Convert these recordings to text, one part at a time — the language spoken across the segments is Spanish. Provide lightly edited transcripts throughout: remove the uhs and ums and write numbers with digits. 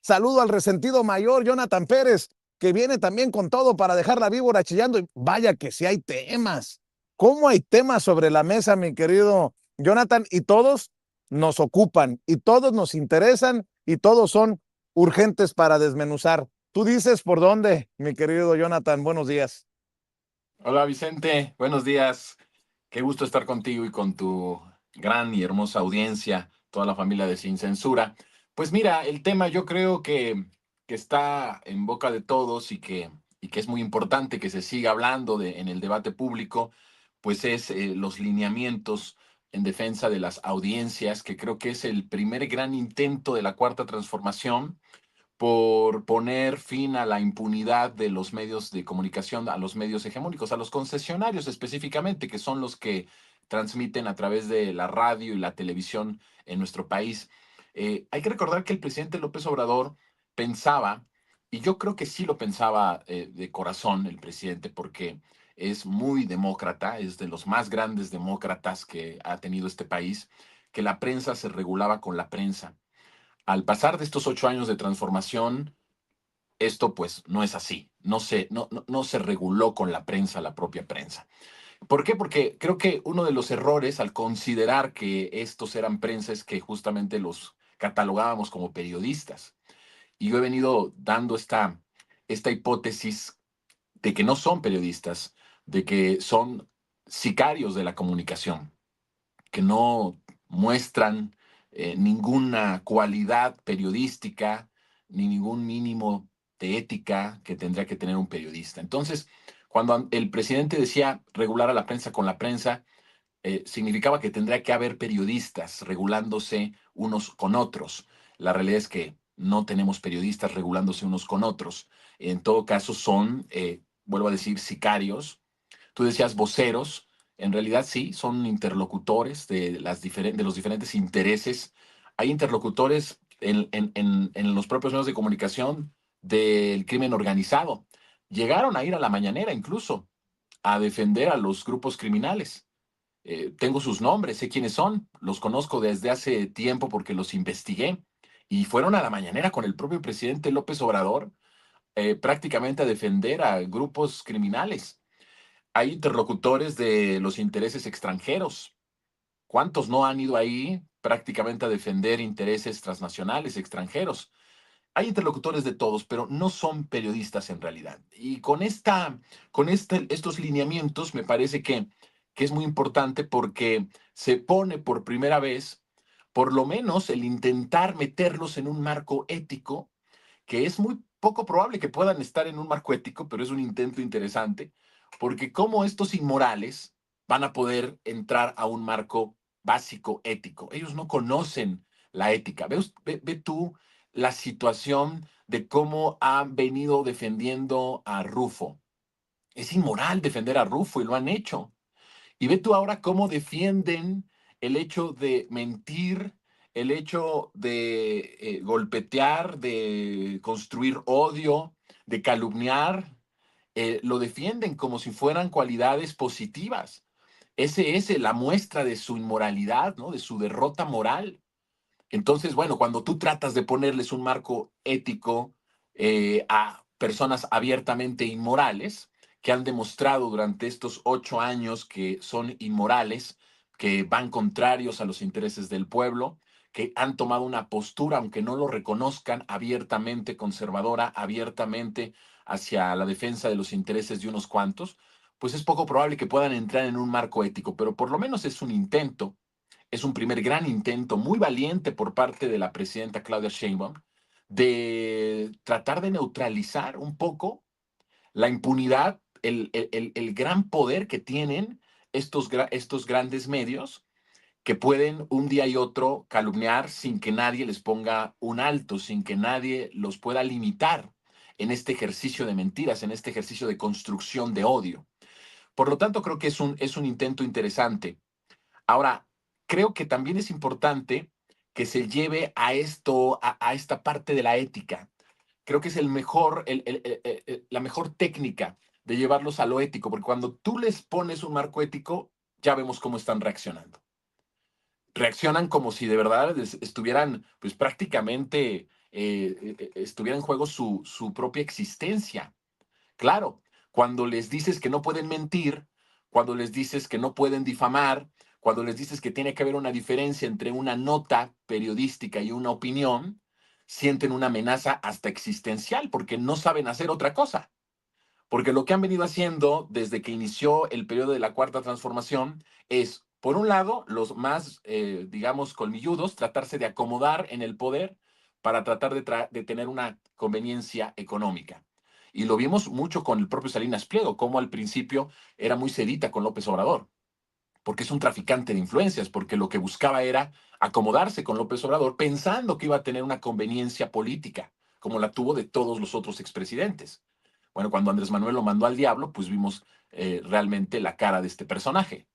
Saludo al resentido mayor, Jonathan Pérez, que viene también con todo para dejar la víbora chillando. Y vaya que sí hay temas. ¿Cómo hay temas sobre la mesa, mi querido Jonathan? Y todos nos ocupan, y todos nos interesan, y todos son urgentes para desmenuzar. Tú dices por dónde, mi querido Jonathan. Buenos días. Hola Vicente, buenos días. Qué gusto estar contigo y con tu gran y hermosa audiencia, toda la familia de Sin Censura. Pues mira, el tema yo creo que está en boca de todos y que es muy importante que se siga hablando en el debate público, pues es los lineamientos en defensa de las audiencias, que creo que es el primer gran intento de la Cuarta Transformación por poner fin a la impunidad de los medios de comunicación, a los medios hegemónicos, a los concesionarios específicamente, que son los que transmiten a través de la radio y la televisión en nuestro país. Hay que recordar que el presidente López Obrador pensaba, y yo creo que sí lo pensaba de corazón el presidente, porque es muy demócrata, es de los más grandes demócratas que ha tenido este país, que la prensa se regulaba con la prensa. Al pasar de estos 8 años de transformación, esto pues no es así. No se reguló con la prensa, la propia prensa. ¿Por qué? Porque creo que uno de los errores al considerar que estos eran prensa es que justamente los catalogábamos como periodistas. Y yo he venido dando esta hipótesis de que no son periodistas, de que son sicarios de la comunicación, que no muestran ninguna cualidad periodística ni ningún mínimo de ética que tendría que tener un periodista. Entonces, cuando el presidente decía regular a la prensa con la prensa, significaba que tendría que haber periodistas regulándose unos con otros. La realidad es que no tenemos periodistas regulándose unos con otros. En todo caso, son, vuelvo a decir, sicarios. Tú decías voceros, en realidad sí, son interlocutores de los diferentes intereses. Hay interlocutores en los propios medios de comunicación del crimen organizado. Llegaron a ir a la mañanera incluso a defender a los grupos criminales. Tengo sus nombres, sé quiénes son, los conozco desde hace tiempo porque los investigué y fueron a la mañanera con el propio presidente López Obrador prácticamente a defender a grupos criminales. Hay interlocutores de los intereses extranjeros. ¿Cuántos no han ido ahí prácticamente a defender intereses transnacionales extranjeros? Hay interlocutores de todos, pero no son periodistas en realidad. Y estos lineamientos me parece que es muy importante porque se pone por primera vez, por lo menos, el intentar meterlos en un marco ético, que es muy poco probable que puedan estar en un marco ético, pero es un intento interesante, porque cómo estos inmorales van a poder entrar a un marco básico ético. Ellos no conocen la ética. Ve tú la situación de cómo han venido defendiendo a Rufo. Es inmoral defender a Rufo y lo han hecho. Y ve tú ahora cómo defienden el hecho de mentir, el hecho de golpetear, de construir odio, de calumniar. Lo defienden como si fueran cualidades positivas. Ese es la muestra de su inmoralidad, ¿no? De su derrota moral. Entonces, bueno, cuando tú tratas de ponerles un marco ético a personas abiertamente inmorales, que han demostrado durante estos 8 años que son inmorales, que van contrarios a los intereses del pueblo, que han tomado una postura, aunque no lo reconozcan, abiertamente conservadora, abiertamente hacia la defensa de los intereses de unos cuantos, pues es poco probable que puedan entrar en un marco ético, pero por lo menos es un intento, es un primer gran intento muy valiente por parte de la presidenta Claudia Sheinbaum de tratar de neutralizar un poco la impunidad, el gran poder que tienen estos grandes medios que pueden un día y otro calumniar sin que nadie les ponga un alto, sin que nadie los pueda limitar en este ejercicio de mentiras, en este ejercicio de construcción de odio. Por lo tanto, creo que es un intento interesante. Ahora, creo que también es importante que se lleve a esto, a esta parte de la ética. Creo que es la mejor técnica de llevarlos a lo ético, porque cuando tú les pones un marco ético, ya vemos cómo están reaccionando. Reaccionan como si de verdad estuvieran pues prácticamente estuviera en juego su propia existencia. Claro, cuando les dices que no pueden mentir, cuando les dices que no pueden difamar, cuando les dices que tiene que haber una diferencia entre una nota periodística y una opinión, sienten una amenaza hasta existencial porque no saben hacer otra cosa. Porque lo que han venido haciendo desde que inició el periodo de la Cuarta Transformación es, por un lado, los más, digamos, colmilludos, tratarse de acomodar en el poder para tratar de tener una conveniencia económica. Y lo vimos mucho con el propio Salinas Pliego, como al principio era muy sedita con López Obrador, porque es un traficante de influencias, porque lo que buscaba era acomodarse con López Obrador pensando que iba a tener una conveniencia política, como la tuvo de todos los otros expresidentes. Bueno, cuando Andrés Manuel lo mandó al diablo, pues vimos realmente la cara de este personaje.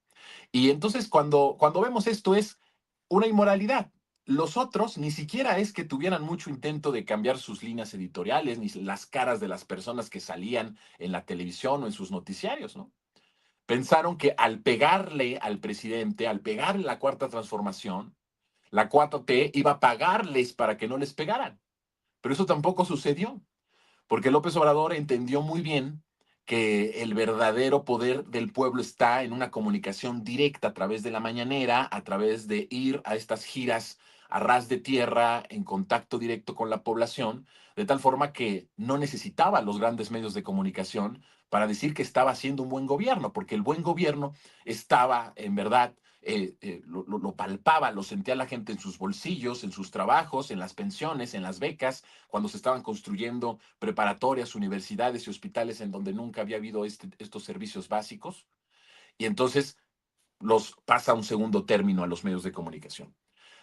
Y entonces cuando vemos esto es una inmoralidad. Los otros ni siquiera es que tuvieran mucho intento de cambiar sus líneas editoriales, ni las caras de las personas que salían en la televisión o en sus noticiarios, ¿no? Pensaron que al pegarle al presidente, al pegarle la cuarta transformación, la 4T iba a pagarles para que no les pegaran. Pero eso tampoco sucedió, porque López Obrador entendió muy bien que el verdadero poder del pueblo está en una comunicación directa a través de la mañanera, a través de ir a estas giras a ras de tierra, en contacto directo con la población, de tal forma que no necesitaba los grandes medios de comunicación para decir que estaba haciendo un buen gobierno, porque el buen gobierno estaba, en verdad, lo palpaba, lo sentía la gente en sus bolsillos, en sus trabajos, en las pensiones, en las becas, cuando se estaban construyendo preparatorias, universidades y hospitales en donde nunca había habido estos servicios básicos. Y entonces los pasa a un segundo término a los medios de comunicación.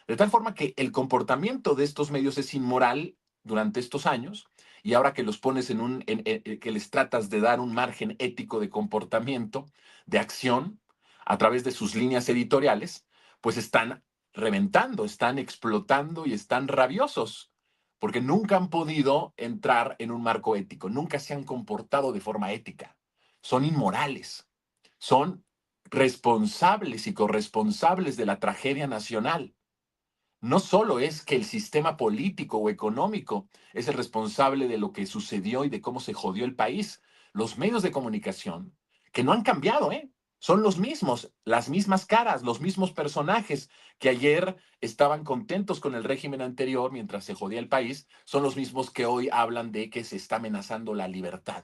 De tal forma que el comportamiento de estos medios es inmoral durante estos años y ahora que los pones que les tratas de dar un margen ético de comportamiento, de acción, a través de sus líneas editoriales, pues están reventando, están explotando y están rabiosos, porque nunca han podido entrar en un marco ético, nunca se han comportado de forma ética, son inmorales, son responsables y corresponsables de la tragedia nacional. No solo es que el sistema político o económico es el responsable de lo que sucedió y de cómo se jodió el país. Los medios de comunicación, que no han cambiado, ¿eh? Son los mismos, las mismas caras, los mismos personajes que ayer estaban contentos con el régimen anterior mientras se jodía el país, son los mismos que hoy hablan de que se está amenazando la libertad.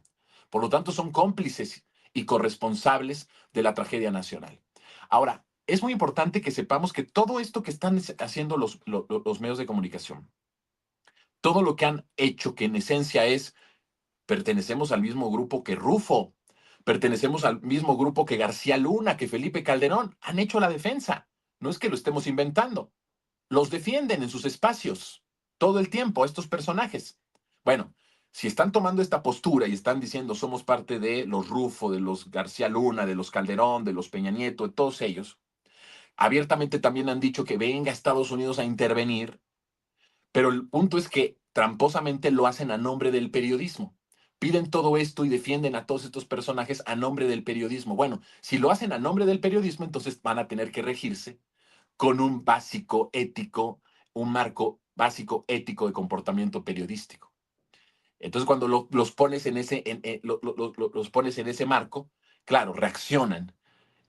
Por lo tanto, son cómplices y corresponsables de la tragedia nacional. Ahora, es muy importante que sepamos que todo esto que están haciendo los medios de comunicación, todo lo que han hecho, que en esencia es, pertenecemos al mismo grupo que Rufo, pertenecemos al mismo grupo que García Luna, que Felipe Calderón, han hecho la defensa. No es que lo estemos inventando, los defienden en sus espacios todo el tiempo, estos personajes. Bueno, si están tomando esta postura y están diciendo somos parte de los Rufo, de los García Luna, de los Calderón, de los Peña Nieto, de todos ellos, abiertamente también han dicho que venga a Estados Unidos a intervenir, pero el punto es que tramposamente lo hacen a nombre del periodismo. Piden todo esto y defienden a todos estos personajes a nombre del periodismo. Bueno, si lo hacen a nombre del periodismo, entonces van a tener que regirse con un básico ético, un marco básico ético de comportamiento periodístico. Entonces, cuando los pones en los pones en ese marco, claro, reaccionan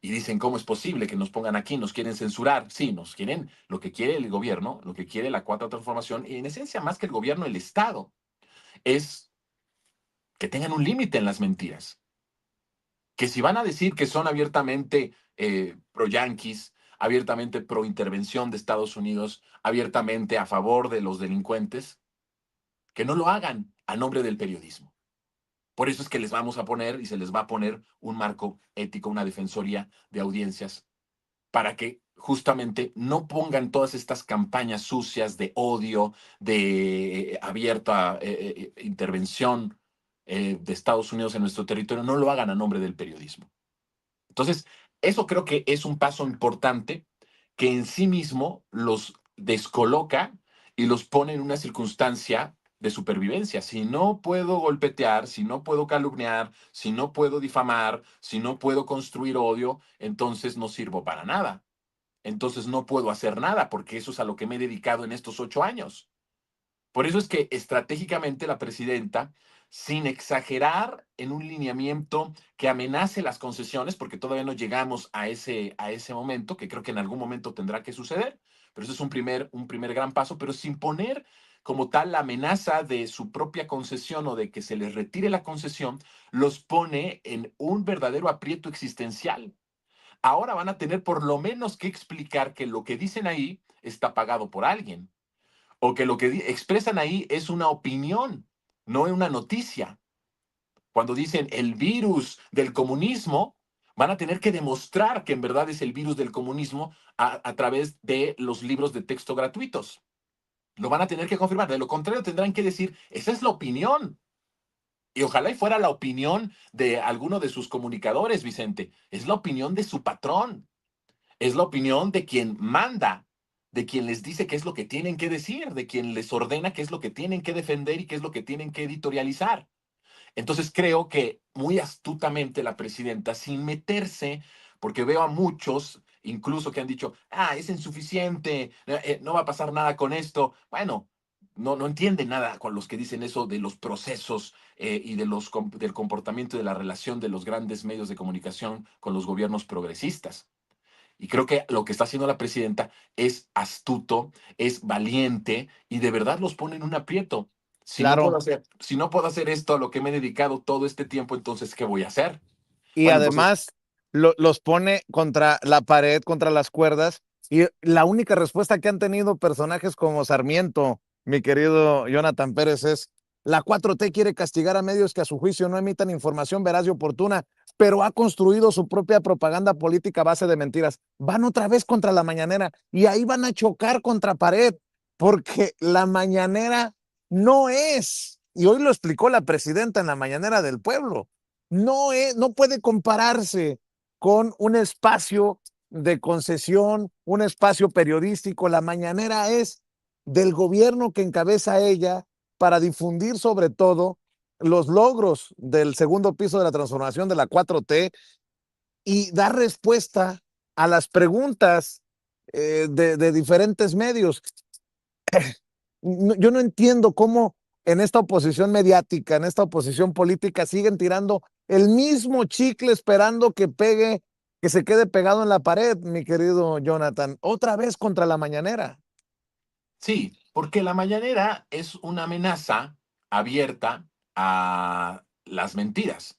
y dicen, ¿cómo es posible que nos pongan aquí? ¿Nos quieren censurar? Sí, nos quieren lo que quiere el gobierno, lo que quiere la cuarta transformación, y en esencia más que el gobierno, el Estado, es que tengan un límite en las mentiras. Que si van a decir que son abiertamente pro-yanquis, abiertamente pro-intervención de Estados Unidos, abiertamente a favor de los delincuentes, que no lo hagan a nombre del periodismo. Por eso es que les vamos a poner y se les va a poner un marco ético, una defensoría de audiencias para que justamente no pongan todas estas campañas sucias de odio, de abierta intervención de Estados Unidos en nuestro territorio, no lo hagan a nombre del periodismo. Entonces, eso creo que es un paso importante que en sí mismo los descoloca y los pone en una circunstancia de supervivencia. Si no puedo golpetear, si no puedo calumniar, si no puedo difamar, si no puedo construir odio, entonces no sirvo para nada. Entonces no puedo hacer nada porque eso es a lo que me he dedicado en estos 8 años. Por eso es que estratégicamente la presidenta, sin exagerar en un lineamiento que amenace las concesiones, porque todavía no llegamos a ese momento, que creo que en algún momento tendrá que suceder, pero eso es un primer gran paso, pero sin poner como tal la amenaza de su propia concesión o de que se les retire la concesión, los pone en un verdadero aprieto existencial. Ahora van a tener por lo menos que explicar que lo que dicen ahí está pagado por alguien o que lo que expresan ahí es una opinión, no es una noticia. Cuando dicen el virus del comunismo, van a tener que demostrar que en verdad es el virus del comunismo a través de los libros de texto gratuitos. Lo van a tener que confirmar. De lo contrario, tendrán que decir, esa es la opinión. Y ojalá y fuera la opinión de alguno de sus comunicadores, Vicente. Es la opinión de su patrón. Es la opinión de quien manda, de quien les dice qué es lo que tienen que decir, de quien les ordena qué es lo que tienen que defender y qué es lo que tienen que editorializar. Entonces creo que muy astutamente la presidenta, sin meterse, porque veo a muchos, incluso que han dicho, es insuficiente, no va a pasar nada con esto. Bueno, no entienden nada con los que dicen eso de los procesos y del comportamiento y de la relación de los grandes medios de comunicación con los gobiernos progresistas. Y creo que lo que está haciendo la presidenta es astuto, es valiente y de verdad los pone en un aprieto. Claro. Si no puedo hacer esto a lo que me he dedicado todo este tiempo, entonces, ¿qué voy a hacer? Y Bueno, entonces, además los pone contra la pared, contra las cuerdas. Y la única respuesta que han tenido personajes como Sarmiento, mi querido Jonathan Pérez, es la 4T quiere castigar a medios que a su juicio no emitan información veraz y oportuna, pero ha construido su propia propaganda política a base de mentiras. Van otra vez contra la mañanera y ahí van a chocar contra pared, porque la mañanera no es, y hoy lo explicó la presidenta en la mañanera del pueblo, no puede compararse con un espacio de concesión, un espacio periodístico. La mañanera es del gobierno que encabeza ella para difundir sobre todo los logros del segundo piso de la transformación de la 4T y dar respuesta a las preguntas de diferentes medios. Yo no entiendo cómo en esta oposición mediática, en esta oposición política, siguen tirando el mismo chicle esperando que pegue, que se quede pegado en la pared, mi querido Jonathan, otra vez contra la mañanera. sí, porque la mañanera es una amenaza abierta a las mentiras.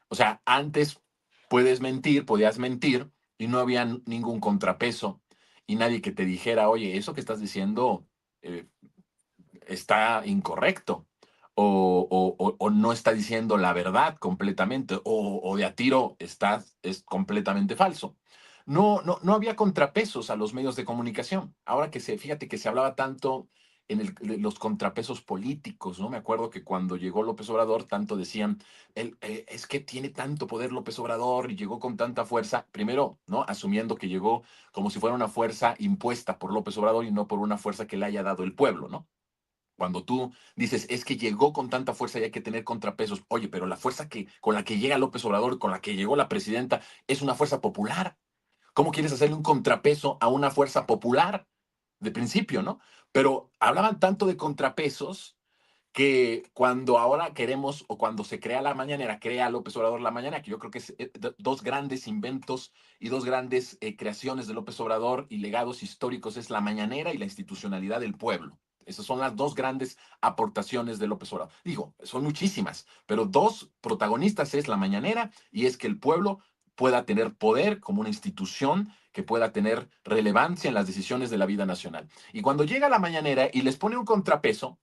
O sea, antes podías mentir y no había ningún contrapeso y nadie que te dijera, oye, eso que estás diciendo eh, está incorrecto o no está diciendo la verdad completamente o de a tiro es completamente falso. No había contrapesos a los medios de comunicación. Ahora fíjate que se hablaba tanto de los contrapesos políticos, ¿no? Me acuerdo que cuando llegó López Obrador, tanto decían, es que tiene tanto poder López Obrador y llegó con tanta fuerza, primero, ¿no? Asumiendo que llegó como si fuera una fuerza impuesta por López Obrador y no por una fuerza que le haya dado el pueblo, ¿no? Cuando tú dices, es que llegó con tanta fuerza y hay que tener contrapesos. Oye, pero la fuerza con la que llega López Obrador, con la que llegó la presidenta, es una fuerza popular. ¿Cómo quieres hacerle un contrapeso a una fuerza popular? De principio, ¿no? Pero hablaban tanto de contrapesos que cuando ahora queremos o cuando se crea la mañanera, crea López Obrador la mañana, que yo creo que es dos grandes inventos y dos grandes creaciones de López Obrador y legados históricos es la mañanera y la institucionalidad del pueblo. Esas son las dos grandes aportaciones de López Obrador. Digo, son muchísimas, pero dos protagonistas es la mañanera y es que el pueblo pueda tener poder como una institución que pueda tener relevancia en las decisiones de la vida nacional. Y cuando llega la mañanera y les pone un contrapeso,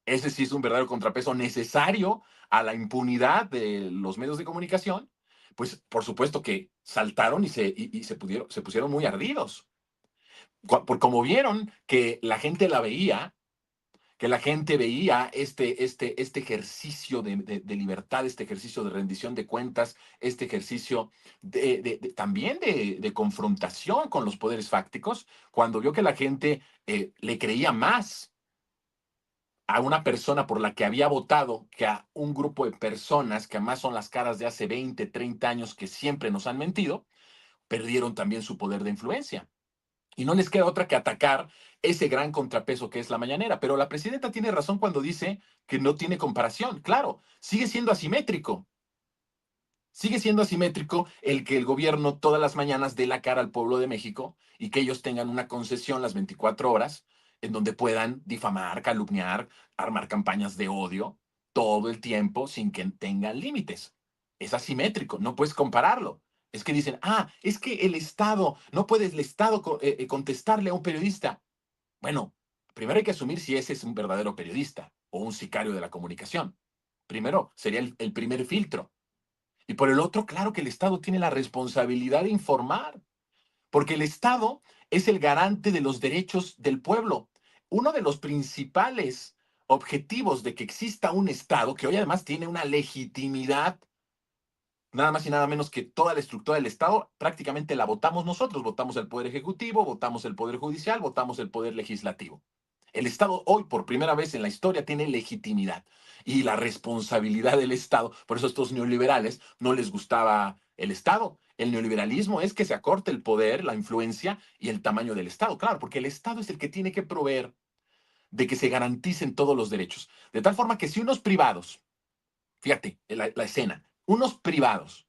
ese sí es un verdadero contrapeso necesario a la impunidad de los medios de comunicación, pues por supuesto que saltaron se pusieron muy ardidos. Por como vieron que la gente la veía, que la gente veía este ejercicio de libertad, este ejercicio de rendición de cuentas, este ejercicio también de confrontación con los poderes fácticos, cuando vio que la gente le creía más a una persona por la que había votado que a un grupo de personas que además son las caras de hace 20, 30 años que siempre nos han mentido, perdieron también su poder de influencia. y no les queda otra que atacar ese gran contrapeso que es la mañanera. Pero la presidenta tiene razón cuando dice que no tiene comparación. Claro, sigue siendo asimétrico. Sigue siendo asimétrico el que el gobierno todas las mañanas dé la cara al pueblo de México y que ellos tengan una concesión las 24 horas en donde puedan difamar, calumniar, armar campañas de odio todo el tiempo sin que tengan límites. Es asimétrico, no puedes compararlo. Es que dicen, es que el Estado, no puede el Estado contestarle a un periodista. Bueno, primero hay que asumir si ese es un verdadero periodista o un sicario de la comunicación. Primero, sería el primer filtro. Y por el otro, claro que el Estado tiene la responsabilidad de informar, porque el Estado es el garante de los derechos del pueblo. Uno de los principales objetivos de que exista un Estado, que hoy además tiene una legitimidad, nada más y nada menos que toda la estructura del Estado, prácticamente la votamos nosotros. Votamos el Poder Ejecutivo, votamos el Poder Judicial, votamos el Poder Legislativo. El Estado hoy, por primera vez en la historia, tiene legitimidad y la responsabilidad del Estado. Por eso a estos neoliberales no les gustaba el Estado. El neoliberalismo es que se acorte el poder, la influencia y el tamaño del Estado. Claro, porque el Estado es el que tiene que proveer de que se garanticen todos los derechos. De tal forma que si unos privados, fíjate la escena, unos privados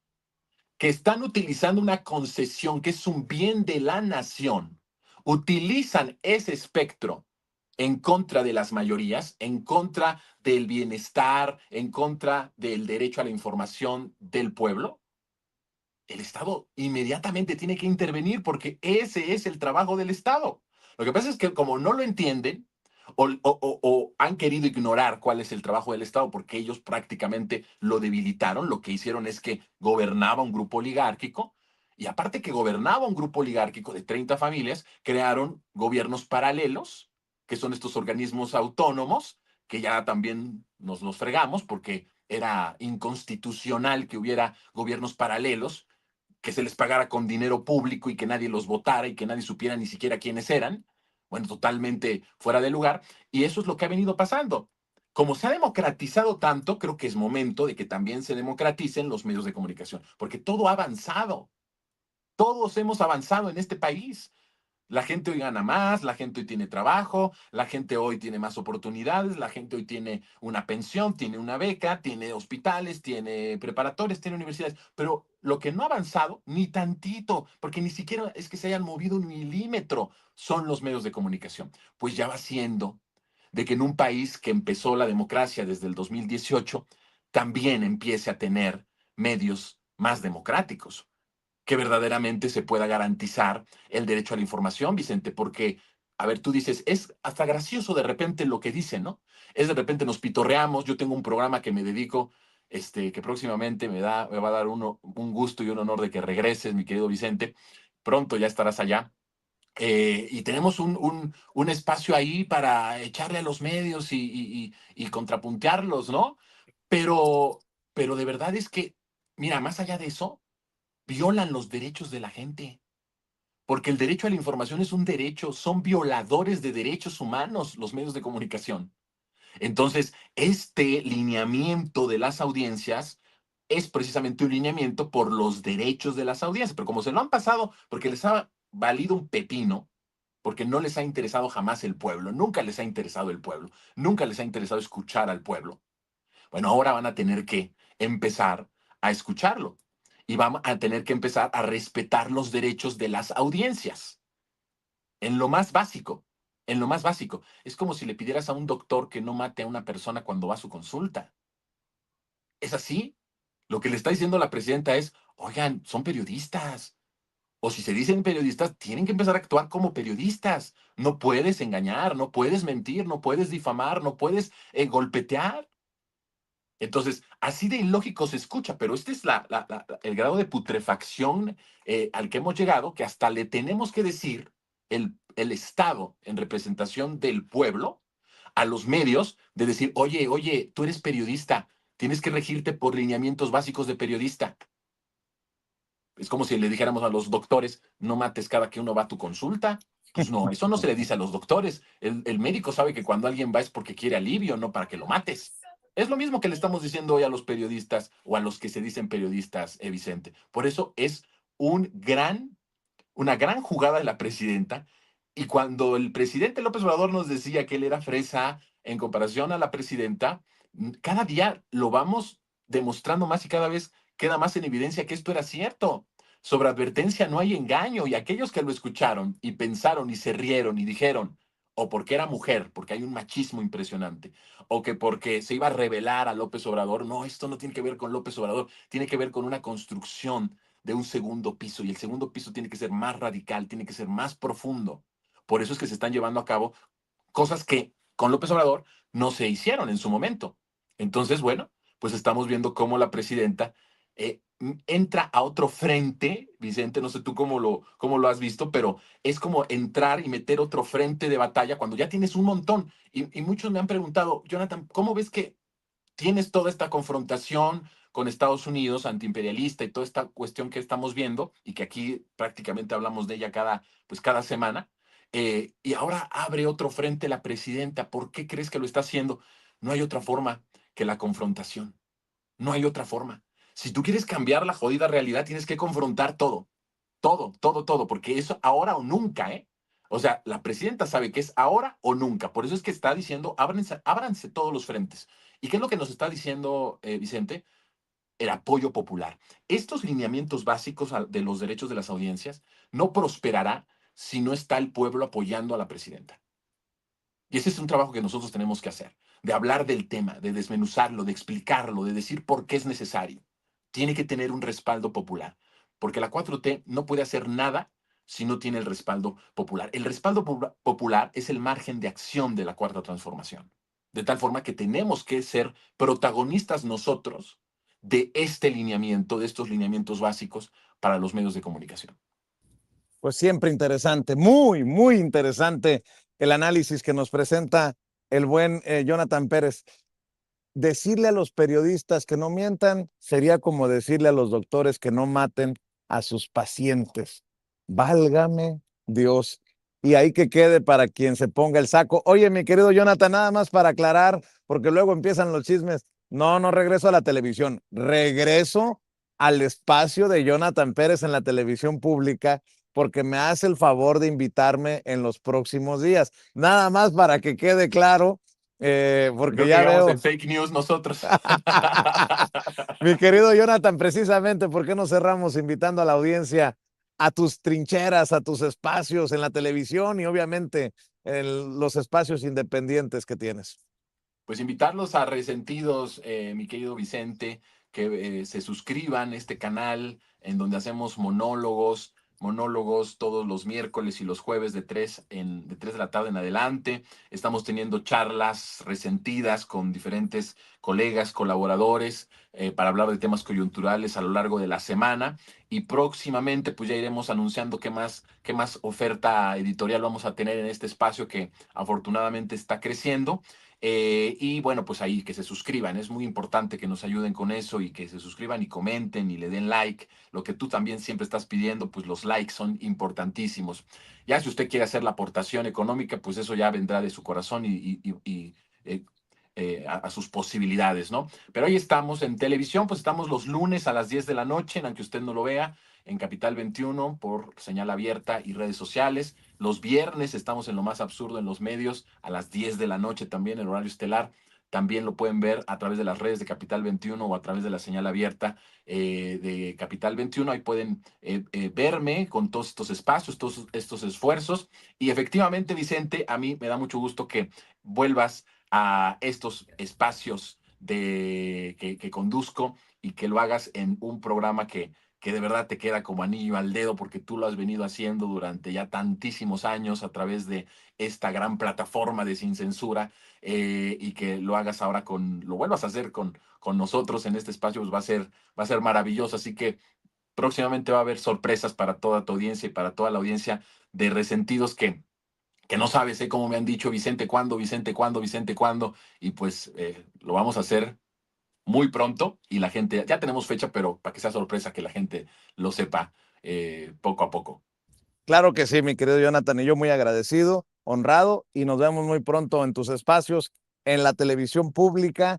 que están utilizando una concesión que es un bien de la nación, utilizan ese espectro en contra de las mayorías, en contra del bienestar, en contra del derecho a la información del pueblo, el Estado inmediatamente tiene que intervenir porque ese es el trabajo del Estado. Lo que pasa es que como no lo entienden o han querido ignorar cuál es el trabajo del Estado porque ellos prácticamente lo debilitaron, lo que hicieron es que gobernaba un grupo oligárquico y aparte que gobernaba un grupo oligárquico de 30 familias, crearon gobiernos paralelos, que son estos organismos autónomos, que ya también nos los fregamos porque era inconstitucional que hubiera gobiernos paralelos que se les pagara con dinero público y que nadie los votara y que nadie supiera ni siquiera quiénes eran, bueno, totalmente fuera de lugar. Y eso es lo que ha venido pasando. Como se ha democratizado tanto, creo que es momento de que también se democraticen los medios de comunicación, porque todo ha avanzado. Todos hemos avanzado en este país. La gente hoy gana más, la gente hoy tiene trabajo, la gente hoy tiene más oportunidades, la gente hoy tiene una pensión, tiene una beca, tiene hospitales, tiene preparatorias, tiene universidades. Pero lo que no ha avanzado, ni tantito, porque ni siquiera es que se hayan movido un milímetro, son los medios de comunicación. Pues ya va siendo de que en un país que empezó la democracia desde el 2018, también empiece a tener medios más democráticos que verdaderamente se pueda garantizar el derecho a la información, Vicente, porque, a ver, tú dices, es hasta gracioso de repente lo que dicen, ¿no? Es de repente nos pitorreamos, yo tengo un programa que me dedico, que próximamente me va a dar un gusto y un honor de que regreses, mi querido Vicente, pronto ya estarás allá. Y tenemos un espacio ahí para echarle a los medios y contrapuntearlos, ¿no? Pero, pero de verdad es que, mira, más allá de eso, violan los derechos de la gente, porque el derecho a la información es un derecho, son violadores de derechos humanos los medios de comunicación. Entonces, este lineamiento de las audiencias es precisamente un lineamiento por los derechos de las audiencias, pero como se lo han pasado, porque les ha valido un pepino, porque no les ha interesado jamás el pueblo, nunca les ha interesado el pueblo, nunca les ha interesado escuchar al pueblo. Bueno, ahora van a tener que empezar a escucharlo y van a tener que empezar a respetar los derechos de las audiencias en lo más básico. En lo más básico. Es como si le pidieras a un doctor que no mate a una persona cuando va a su consulta. Es así. Lo que le está diciendo la presidenta es, oigan, son periodistas. O si se dicen periodistas, tienen que empezar a actuar como periodistas. No puedes engañar, no puedes mentir, no puedes difamar, no puedes golpetear. Entonces, así de ilógico se escucha, pero este es el grado de putrefacción al que hemos llegado, que hasta le tenemos que decir el Estado en representación del pueblo a los medios de decir, oye, tú eres periodista, tienes que regirte por lineamientos básicos de periodista. Es como si le dijéramos a los doctores, no mates cada que uno va a tu consulta. Pues no, eso no se le dice a los doctores. El médico sabe que cuando alguien va es porque quiere alivio, no para que lo mates. Es lo mismo que le estamos diciendo hoy a los periodistas o a los que se dicen periodistas, Vicente. Por eso es un gran una gran jugada de la presidenta. Y cuando el presidente López Obrador nos decía que él era fresa en comparación a la presidenta, cada día lo vamos demostrando más y cada vez queda más en evidencia que esto era cierto. Sobre advertencia no hay engaño y aquellos que lo escucharon y pensaron y se rieron y dijeron, o porque era mujer, porque hay un machismo impresionante, o que porque se iba a revelar a López Obrador, no, esto no tiene que ver con López Obrador, tiene que ver con una construcción de un segundo piso y el segundo piso tiene que ser más radical, tiene que ser más profundo. Por eso es que se están llevando a cabo cosas que con López Obrador no se hicieron en su momento. Entonces, bueno, pues estamos viendo cómo la presidenta entra a otro frente, Vicente, no sé tú cómo lo has visto, pero es como entrar y meter otro frente de batalla cuando ya tienes un montón. Y muchos me han preguntado, Jonathan, ¿cómo ves que tienes toda esta confrontación con Estados Unidos antiimperialista y toda esta cuestión que estamos viendo y que aquí prácticamente hablamos de ella cada semana? Y ahora abre otro frente la presidenta. ¿Por qué crees que lo está haciendo? No hay otra forma que la confrontación. No hay otra forma. Si tú quieres cambiar la jodida realidad, tienes que confrontar todo. Todo, todo, todo, porque es ahora o nunca, ¿eh? O sea, la presidenta sabe que es ahora o nunca. Por eso es que está diciendo, ábranse todos los frentes. ¿Y qué es lo que nos está diciendo Vicente? El apoyo popular. Estos lineamientos básicos de los derechos de las audiencias no prosperará si no está el pueblo apoyando a la presidenta. Y ese es un trabajo que nosotros tenemos que hacer, de hablar del tema, de desmenuzarlo, de explicarlo, de decir por qué es necesario. Tiene que tener un respaldo popular, porque la 4T no puede hacer nada si no tiene el respaldo popular. El respaldo popular es el margen de acción de la cuarta transformación. De tal forma que tenemos que ser protagonistas nosotros de este lineamiento, de estos lineamientos básicos para los medios de comunicación. Pues siempre interesante, muy, muy interesante el análisis que nos presenta el buen Jonathan Pérez. Decirle a los periodistas que no mientan sería como decirle a los doctores que no maten a sus pacientes. Válgame Dios. Y ahí que quede para quien se ponga el saco. Oye, mi querido Jonathan, nada más para aclarar, porque luego empiezan los chismes. No, no regreso a la televisión. Regreso al espacio de Jonathan Pérez en la televisión pública porque me hace el favor de invitarme en los próximos días. Nada más para que quede claro, porque No ya caigamos veo. en fake news nosotros. Mi querido Jonathan, precisamente, ¿por qué no cerramos invitando a la audiencia a tus trincheras, a tus espacios en la televisión y obviamente en los espacios independientes que tienes? Pues invitarlos a Resentidos, mi querido Vicente, que se suscriban a este canal en donde hacemos monólogos todos los miércoles y los jueves de 3 de la tarde en adelante. Estamos teniendo charlas resentidas con diferentes colegas, colaboradores, para hablar de temas coyunturales a lo largo de la semana. Y próximamente pues ya iremos anunciando qué más oferta editorial vamos a tener en este espacio que afortunadamente está creciendo. Y bueno, pues ahí que se suscriban. Es muy importante que nos ayuden con eso y que se suscriban y comenten y le den like. Lo que tú también siempre estás pidiendo, pues los likes son importantísimos. Ya si usted quiere hacer la aportación económica, pues eso ya vendrá de su corazón a sus posibilidades, ¿no? Pero ahí estamos en televisión, pues estamos los lunes a las 10 de la noche, aunque usted no lo vea, en Capital 21 por señal abierta y redes sociales. Los viernes estamos en lo más absurdo en los medios a las 10 de la noche también, en horario estelar. También lo pueden ver a través de las redes de Capital 21 o a través de la señal abierta de Capital 21. Ahí pueden verme con todos estos espacios, todos estos esfuerzos. Y efectivamente, Vicente, a mí me da mucho gusto que vuelvas a estos espacios que conduzco y que lo hagas en un programa que de verdad te queda como anillo al dedo porque tú lo has venido haciendo durante ya tantísimos años a través de esta gran plataforma de Sin Censura, y que lo hagas ahora lo vuelvas a hacer con nosotros en este espacio, pues va a ser maravilloso. Así que próximamente va a haber sorpresas para toda tu audiencia y para toda la audiencia de Resentidos que no sabes, cómo me han dicho, Vicente, ¿cuándo? Vicente, ¿cuándo? Vicente, ¿cuándo? Y pues lo vamos a hacer muy pronto y la gente, ya tenemos fecha, pero para que sea sorpresa que la gente lo sepa poco a poco. Claro que sí, mi querido Jonathan, y yo muy agradecido, honrado, y nos vemos muy pronto en tus espacios, en la televisión pública.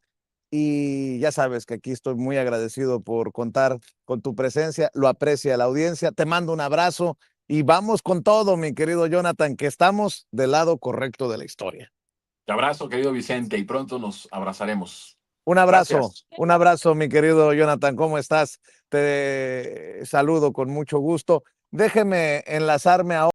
Y ya sabes que aquí estoy muy agradecido por contar con tu presencia, lo aprecia la audiencia. Te mando un abrazo y vamos con todo, mi querido Jonathan, que estamos del lado correcto de la historia. Te abrazo, querido Vicente, y pronto nos abrazaremos. Gracias. Un abrazo, mi querido Jonathan, ¿cómo estás? Te saludo con mucho gusto. Déjeme enlazarme ahora.